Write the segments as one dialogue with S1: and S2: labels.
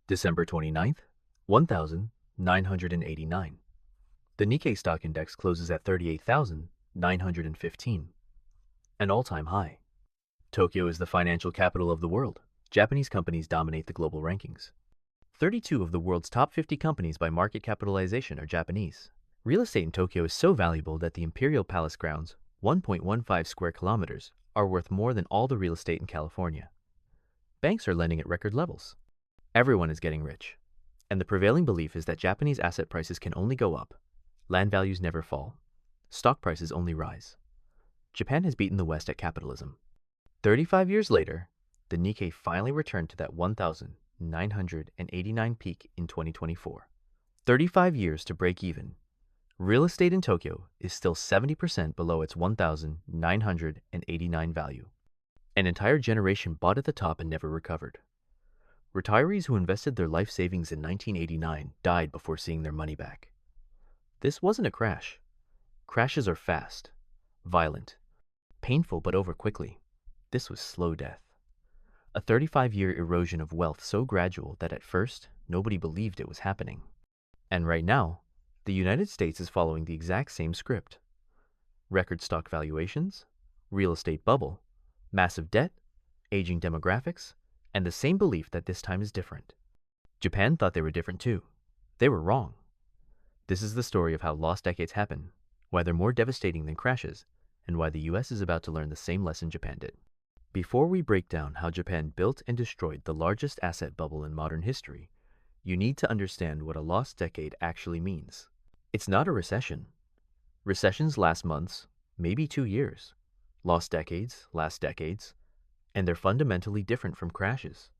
S1: December 29th, 1989. The Nikkei stock index closes at 38,915, an all-time high. Tokyo is the financial capital of the world. Japanese companies dominate the global rankings. 32 of the world's top 50 companies by market capitalization are Japanese. Real estate in Tokyo is so valuable that the Imperial Palace grounds, 1.15 square kilometers, are worth more than all the real estate in California. Banks are lending at record levels. Everyone is getting rich. And the prevailing belief is that Japanese asset prices can only go up. Land values never fall. Stock prices only rise. Japan has beaten the West at capitalism. 35 years later, the Nikkei finally returned to that 1,989 peak in 2024. 35 years to break even. Real estate in Tokyo is still 70% below its 1,989 value. An entire generation bought at the top and never recovered. Retirees who invested their life savings in 1989 died before seeing their money back. This wasn't a crash. Crashes are fast, violent, painful but over quickly. This was slow death. A 35-year erosion of wealth so gradual that at first, nobody believed it was happening. And right now, the United States is following the exact same script. Record stock valuations, real estate bubble, massive debt, aging demographics, and the same belief that this time is different. Japan thought they were different too. They were wrong. This is the story of how lost decades happen, why they're more devastating than crashes, and why the US is about to learn the same lesson Japan did. Before we break down how Japan built and destroyed the largest asset bubble in modern history, you need to understand what a lost decade actually means. It's not a recession. Recessions last months, maybe 2 years. Lost decades last decades, and they're fundamentally different from crashes.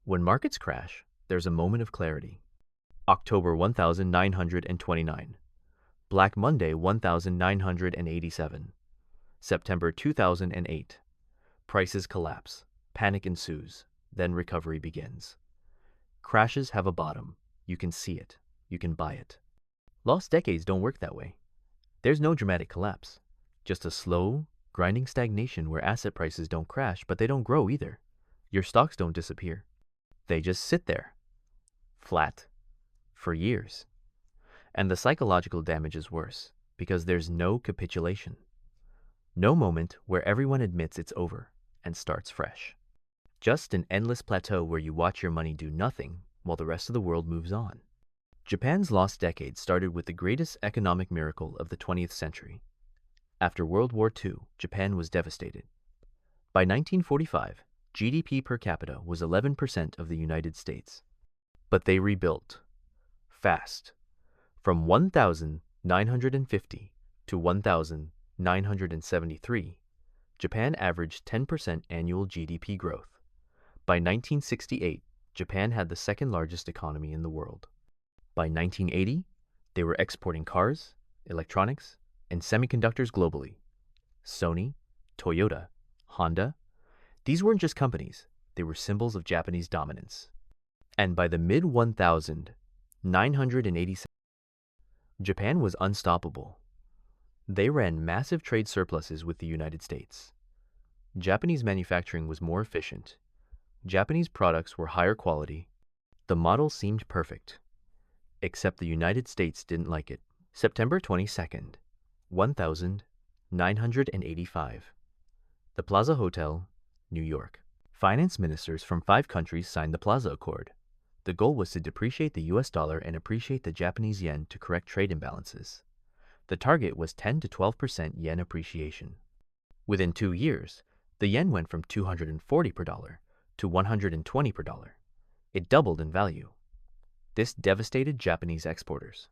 S1: When markets crash, there's a moment of clarity. October 1929, Black Monday 1987, September 2008. Prices collapse, panic ensues, then recovery begins. Crashes have a bottom. You can see it. You can buy it. Lost decades don't work that way. There's no dramatic collapse, just a slow, grinding stagnation where asset prices don't crash, but they don't grow either. Your stocks don't disappear. They just sit there, flat, for years. And the psychological damage is worse, because there's no capitulation. No moment where everyone admits it's over and starts fresh. Just an endless plateau where you watch your money do nothing while the rest of the world moves on. Japan's lost decade started with the greatest economic miracle of the 20th century. After World War II, Japan was devastated. By 1945, GDP per capita was 11% of the United States. But they rebuilt. Fast. From 1,950 to 1,973, Japan averaged 10% annual GDP growth. By 1968, Japan had the second largest economy in the world. By 1980, they were exporting cars, electronics, and semiconductors globally. Sony, Toyota, Honda, these weren't just companies, they were symbols of Japanese dominance. And by the mid-1987, Japan was unstoppable. They ran massive trade surpluses with the United States. Japanese manufacturing was more efficient. Japanese products were higher quality. The model seemed perfect. Except the United States didn't like it. September 22nd, 1985. The Plaza Hotel, New York. Finance ministers from 5 countries signed the Plaza Accord. The goal was to depreciate the US dollar and appreciate the Japanese yen to correct trade imbalances. The target was 10 to 12% yen appreciation. Within 2 years, the yen went from 240 per dollar to 120 per dollar. It doubled in value. This devastated Japanese exporters.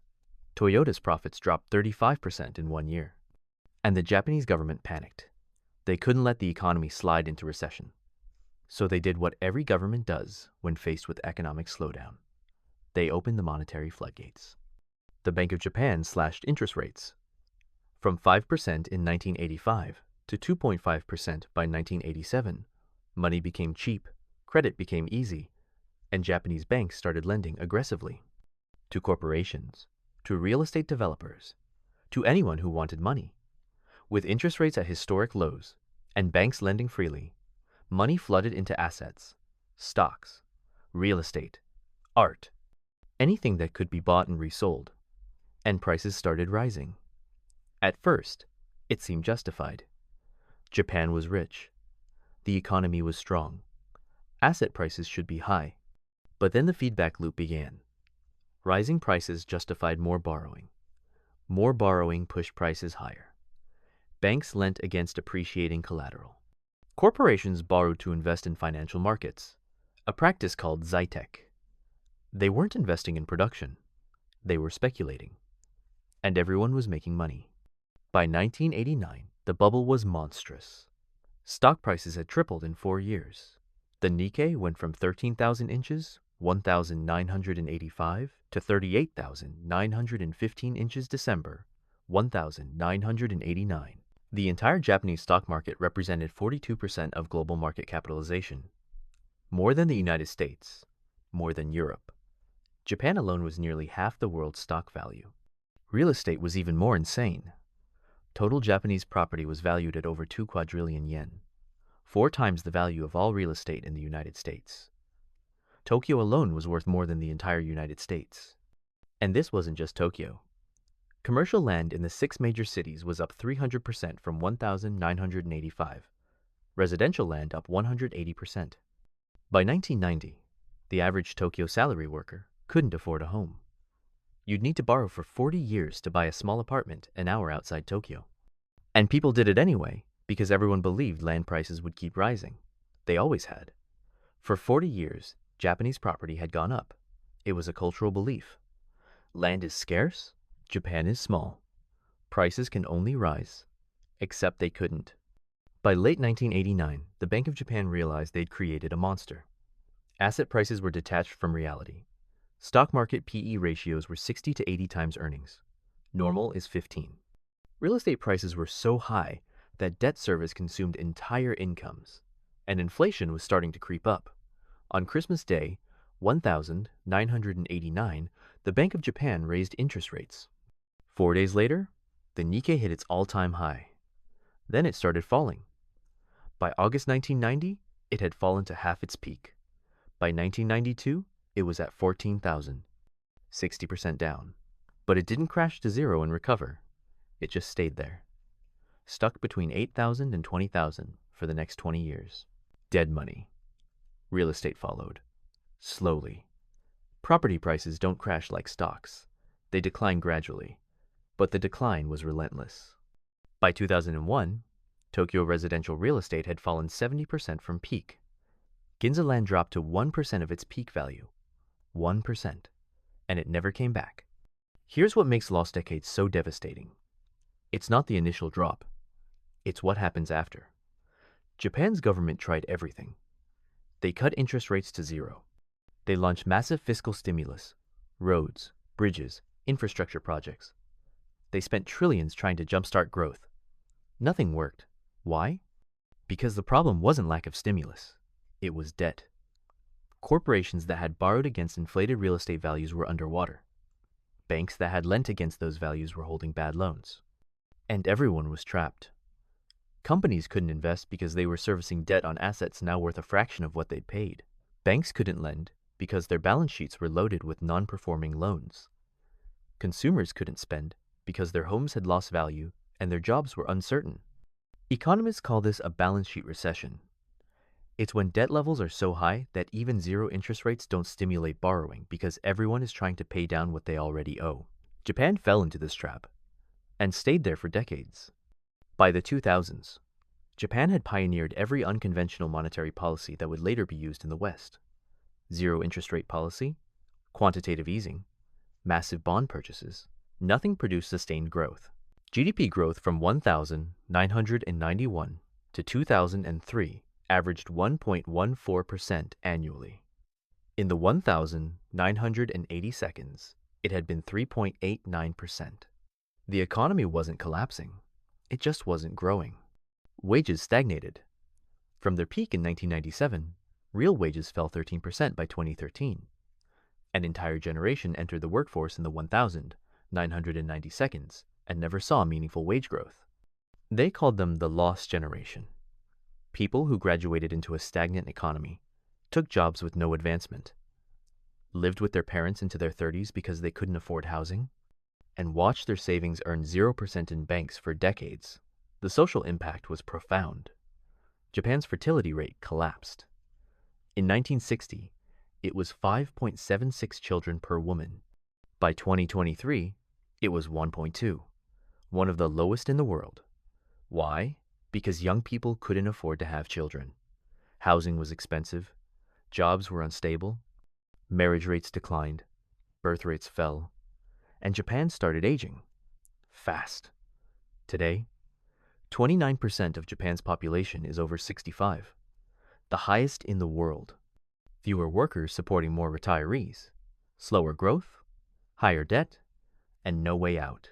S1: Toyota's profits dropped 35% in 1 year. And the Japanese government panicked. They couldn't let the economy slide into recession. So they did what every government does when faced with economic slowdown. They opened the monetary floodgates. The Bank of Japan slashed interest rates from 5% in 1985 to 2.5% by 1987. Money became cheap, credit became easy, and Japanese banks started lending aggressively to corporations, to real estate developers, to anyone who wanted money. With interest rates at historic lows and banks lending freely, money flooded into assets, stocks, real estate, art, anything that could be bought and resold, and prices started rising. At first, it seemed justified. Japan was rich. The economy was strong. Asset prices should be high. But then the feedback loop began. Rising prices justified more borrowing. More borrowing pushed prices higher. Banks lent against appreciating collateral. Corporations borrowed to invest in financial markets, a practice called Zytec. They weren't investing in production. They were speculating. And everyone was making money. By 1989, the bubble was monstrous. Stock prices had tripled in 4 years. The Nikkei went from 13,000 inches, 1,985, to 38,915 inches December, 1,989. The entire Japanese stock market represented 42% of global market capitalization. More than the United States, more than Europe. Japan alone was nearly half the world's stock value. Real estate was even more insane. Total Japanese property was valued at over 2 quadrillion yen, 4 times the value of all real estate in the United States. Tokyo alone was worth more than the entire United States. And this wasn't just Tokyo. Commercial land in the 6 major cities was up 300% from 1,985. Residential land up 180%. By 1990, the average Tokyo salary worker couldn't afford a home. You'd need to borrow for 40 years to buy a small apartment an hour outside Tokyo. And people did it anyway because everyone believed land prices would keep rising. They always had. For 40 years, Japanese property had gone up. It was a cultural belief. Land is scarce, Japan is small. Prices can only rise. Except they couldn't. By late 1989, the Bank of Japan realized they'd created a monster. Asset prices were detached from reality. Stock market PE ratios were 60 to 80 times earnings. Normal is 15. Real estate prices were so high that debt service consumed entire incomes, and inflation was starting to creep up. On Christmas Day, 1989, the Bank of Japan raised interest rates. 4 days later, the Nikkei hit its all-time high. Then it started falling. By August 1990, it had fallen to half its peak. By 1992, it was at 14,000, 60% down. But it didn't crash to zero and recover. It just stayed there, stuck between 8,000 and 20,000 for the next 20 years. Dead money. Real estate followed. Slowly. Property prices don't crash like stocks. They decline gradually. But the decline was relentless. By 2001, Tokyo residential real estate had fallen 70% from peak. Ginza land dropped to 1% of its peak value. 1%. And it never came back. Here's what makes lost decades so devastating. It's not the initial drop. It's what happens after. Japan's government tried everything. They cut interest rates to zero. They launched massive fiscal stimulus, roads, bridges, infrastructure projects. They spent trillions trying to jumpstart growth. Nothing worked. Why? Because the problem wasn't lack of stimulus. It was debt. Corporations that had borrowed against inflated real estate values were underwater. Banks that had lent against those values were holding bad loans. And everyone was trapped. Companies couldn't invest because they were servicing debt on assets now worth a fraction of what they'd paid. Banks couldn't lend because their balance sheets were loaded with non-performing loans. Consumers couldn't spend because their homes had lost value and their jobs were uncertain. Economists call this a balance sheet recession. It's when debt levels are so high that even zero interest rates don't stimulate borrowing because everyone is trying to pay down what they already owe. Japan fell into this trap and stayed there for decades. By the 2000s, Japan had pioneered every unconventional monetary policy that would later be used in the West. Zero interest rate policy, quantitative easing, massive bond purchases. Nothing produced sustained growth. GDP growth from 1991 to 2003 averaged 1.14% annually. In the 1,980 seconds, it had been 3.89%. The economy wasn't collapsing. It just wasn't growing. Wages stagnated. From their peak in 1997, real wages fell 13% by 2013. An entire generation entered the workforce in the 1,990 seconds and never saw meaningful wage growth. They called them the lost generation. People who graduated into a stagnant economy, took jobs with no advancement. lived with their parents into their 30s because they couldn't afford housing, and watched their savings earn 0% in banks for decades. The social impact was profound. Japan's fertility rate collapsed. In 1960, it was 5.76 children per woman. By 2023, it was 1.2, one of the lowest in the world. Why? Because young people couldn't afford to have children. Housing was expensive, jobs were unstable, marriage rates declined, birth rates fell, and Japan started aging fast. Today, 29% of Japan's population is over 65, the highest in the world. Fewer workers supporting more retirees, slower growth, higher debt, and no way out.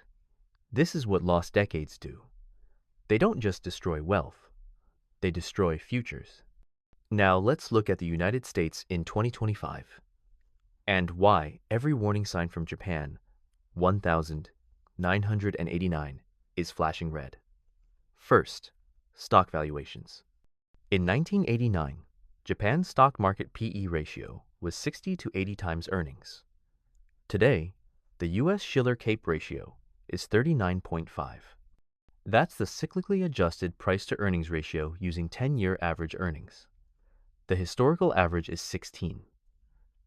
S1: This is what lost decades do. They don't just destroy wealth, they destroy futures. Now let's look at the United States in 2025 and why every warning sign from Japan 1989 is flashing red. First, stock valuations. In 1989, Japan's stock market PE ratio was 60 to 80 times earnings. Today, the US Shiller Cape ratio is 39.5. That's the cyclically adjusted price-to-earnings ratio using 10-year average earnings. The historical average is 16.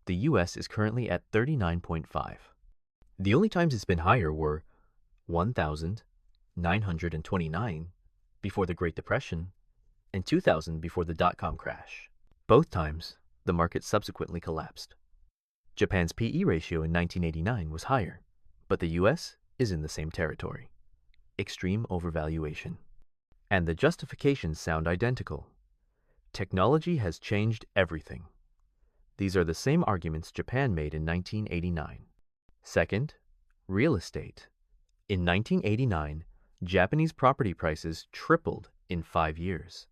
S1: The US is currently at 39.5. The only times it's been higher were 1929 before the Great Depression and 2000 before the dot-com crash. Both times, the market subsequently collapsed. Japan's PE ratio in 1989 was higher, but the US is in the same territory. Extreme overvaluation. And the justifications sound identical. Technology has changed everything. These are the same arguments Japan made in 1989. Second, real estate. In 1989, Japanese property prices tripled in 5 years.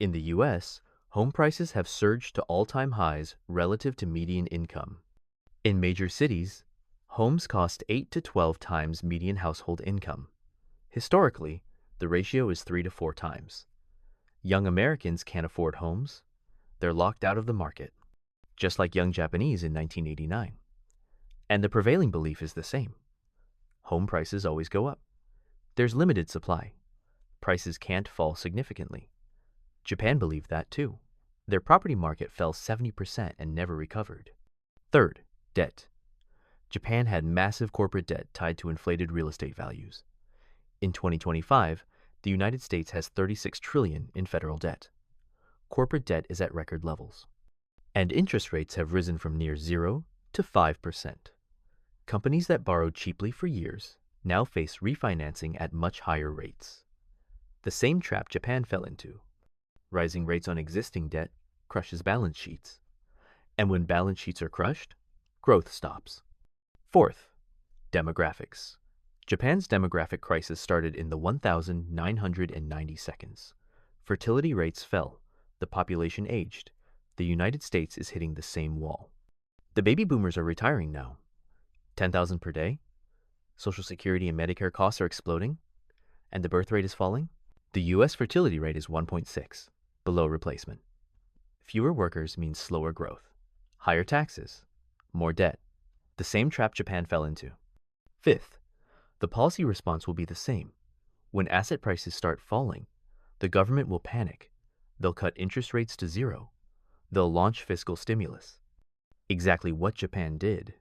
S1: In the US, home prices have surged to all-time highs relative to median income. In major cities, homes cost 8 to 12 times median household income. Historically, the ratio is 3 to 4 times. Young Americans can't afford homes. They're locked out of the market, just like young Japanese in 1989. And the prevailing belief is the same. Home prices always go up. There's limited supply. Prices can't fall significantly. Japan believed that too. Their property market fell 70% and never recovered. Third, debt. Japan had massive corporate debt tied to inflated real estate values. In 2025, the United States has $36 trillion in federal debt. Corporate debt is at record levels. And interest rates have risen from near 0 to 5%. Companies that borrowed cheaply for years now face refinancing at much higher rates. The same trap Japan fell into. Rising rates on existing debt crushes balance sheets. And when balance sheets are crushed, growth stops. Fourth, demographics. Japan's demographic crisis started in the 1990 seconds. Fertility rates fell. The population aged. The United States is hitting the same wall. The baby boomers are retiring now. 10,000 per day. Social Security and Medicare costs are exploding. And the birth rate is falling. The US fertility rate is 1.6, below replacement. Fewer workers means slower growth. Higher taxes. More debt. The same trap Japan fell into. Fifth, the policy response will be the same. When asset prices start falling, the government will panic. They'll cut interest rates to 0. They'll launch fiscal stimulus. Exactly what Japan did.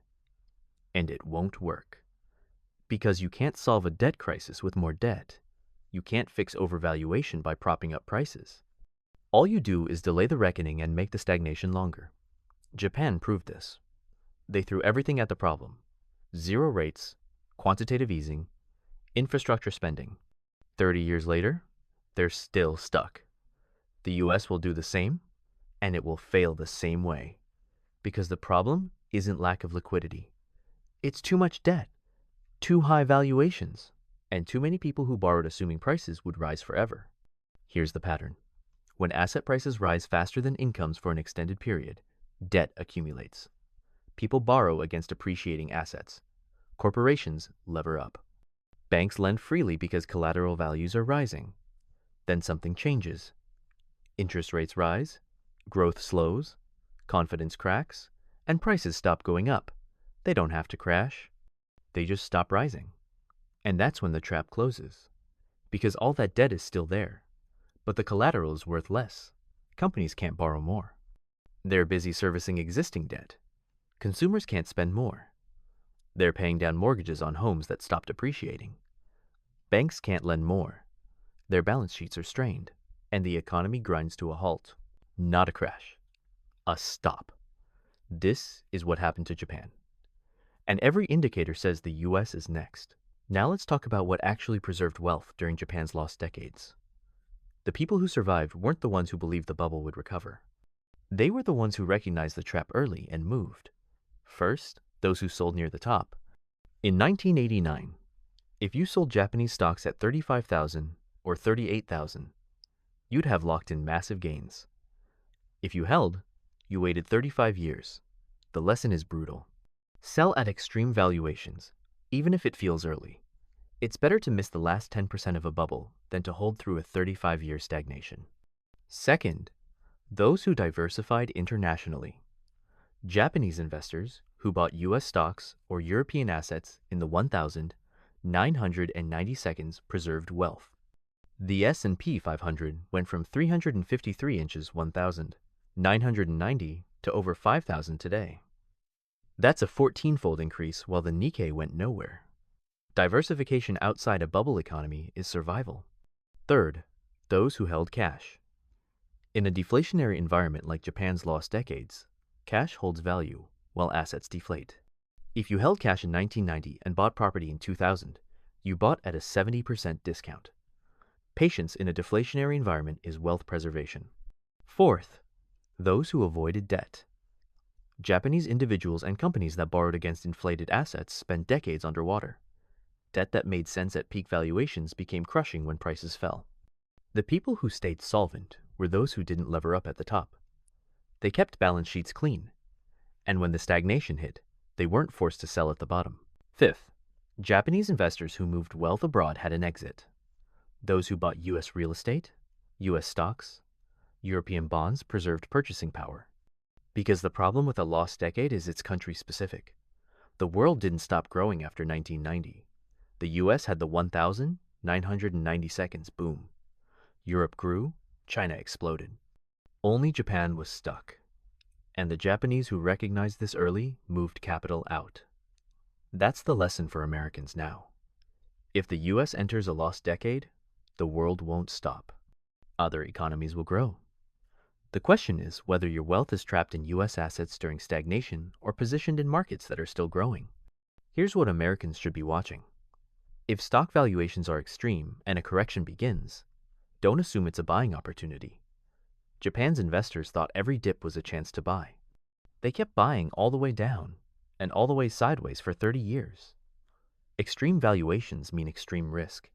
S1: And it won't work. Because you can't solve a debt crisis with more debt. You can't fix overvaluation by propping up prices. All you do is delay the reckoning and make the stagnation longer. Japan proved this. They threw everything at the problem. 0 rates, quantitative easing, infrastructure spending. 30 years later, they're still stuck. The US will do the same, and it will fail the same way. Because the problem isn't lack of liquidity. It's too much debt, too high valuations, and too many people who borrowed assuming prices would rise forever. Here's the pattern. When asset prices rise faster than incomes for an extended period, debt accumulates. People borrow against appreciating assets. Corporations lever up. Banks lend freely because collateral values are rising. Then something changes. Interest rates rise, growth slows, confidence cracks, and prices stop going up. They don't have to crash. They just stop rising. And that's when the trap closes. Because all that debt is still there, but the collateral is worth less. Companies can't borrow more. They're busy servicing existing debt. Consumers can't spend more. They're paying down mortgages on homes that stopped appreciating. Banks can't lend more. Their balance sheets are strained, and the economy grinds to a halt. Not a crash. A stop. This is what happened to Japan. And every indicator says the US is next. Now let's talk about what actually preserved wealth during Japan's lost decades. The people who survived weren't the ones who believed the bubble would recover. They were the ones who recognized the trap early and moved. First, those who sold near the top. In 1989, if you sold Japanese stocks at 35,000 or 38,000, you'd have locked in massive gains. If you held, you waited 35 years. The lesson is brutal. Sell at extreme valuations, even if it feels early. It's better to miss the last 10% of a bubble than to hold through a 35-year stagnation. Second, those who diversified internationally. Japanese investors who bought US stocks or European assets in the 1,990 seconds preserved wealth. The S&P 500 went from 353 inches 1,990 to over 5,000 today. That's a 14-fold increase while the Nikkei went nowhere. Diversification outside a bubble economy is survival. Third, those who held cash. In a deflationary environment like Japan's lost decades, cash holds value while assets deflate. If you held cash in 1990 and bought property in 2000, you bought at a 70% discount. Patience in a deflationary environment is wealth preservation. Fourth, those who avoided debt. Japanese individuals and companies that borrowed against inflated assets spent decades underwater. Debt that made sense at peak valuations became crushing when prices fell. The people who stayed solvent were those who didn't lever up at the top. They kept balance sheets clean, and when the stagnation hit, they weren't forced to sell at the bottom. Fifth, Japanese investors who moved wealth abroad had an exit. Those who bought US real estate, US stocks, European bonds preserved purchasing power. Because the problem with a lost decade is it's country-specific. The world didn't stop growing after 1990. The US had the 1,990 seconds boom. Europe grew, China exploded. Only Japan was stuck. And the Japanese who recognized this early moved capital out. That's the lesson for Americans now. If the US enters a lost decade, the world won't stop. Other economies will grow. The question is whether your wealth is trapped in US assets during stagnation or positioned in markets that are still growing. Here's what Americans should be watching. If stock valuations are extreme and a correction begins, don't assume it's a buying opportunity. Japan's investors thought every dip was a chance to buy. They kept buying all the way down and all the way sideways for 30 years. Extreme valuations mean extreme risk.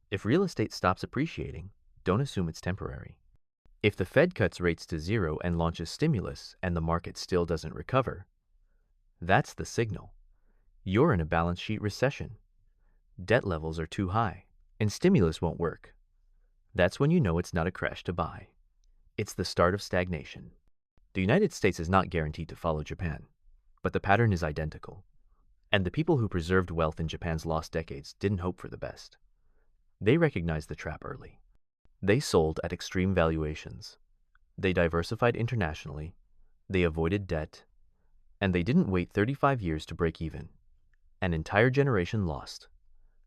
S1: If real estate stops appreciating, don't assume it's temporary. If the Fed cuts rates to zero and launches stimulus and the market still doesn't recover, that's the signal. You're in a balance sheet recession. Debt levels are too high, and stimulus won't work. That's when you know it's not a crash to buy. It's the start of stagnation. The United States is not guaranteed to follow Japan, but the pattern is identical. And the people who preserved wealth in Japan's lost decades didn't hope for the best. They recognized the trap early. They sold at extreme valuations. They diversified internationally. They avoided debt. And they didn't wait 35 years to break even. An entire generation lost.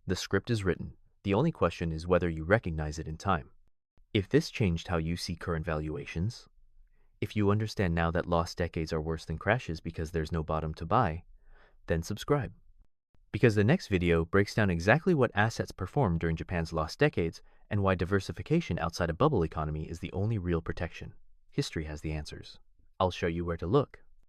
S1: The script is written. The only question is whether you recognize it in time. If this changed how you see current valuations, if you understand now that lost decades are worse than crashes because there's no bottom to buy, then subscribe. Because the next video breaks down exactly what assets performed during Japan's lost decades and why diversification outside a bubble economy is the only real protection. History has the answers. I'll show you where to look.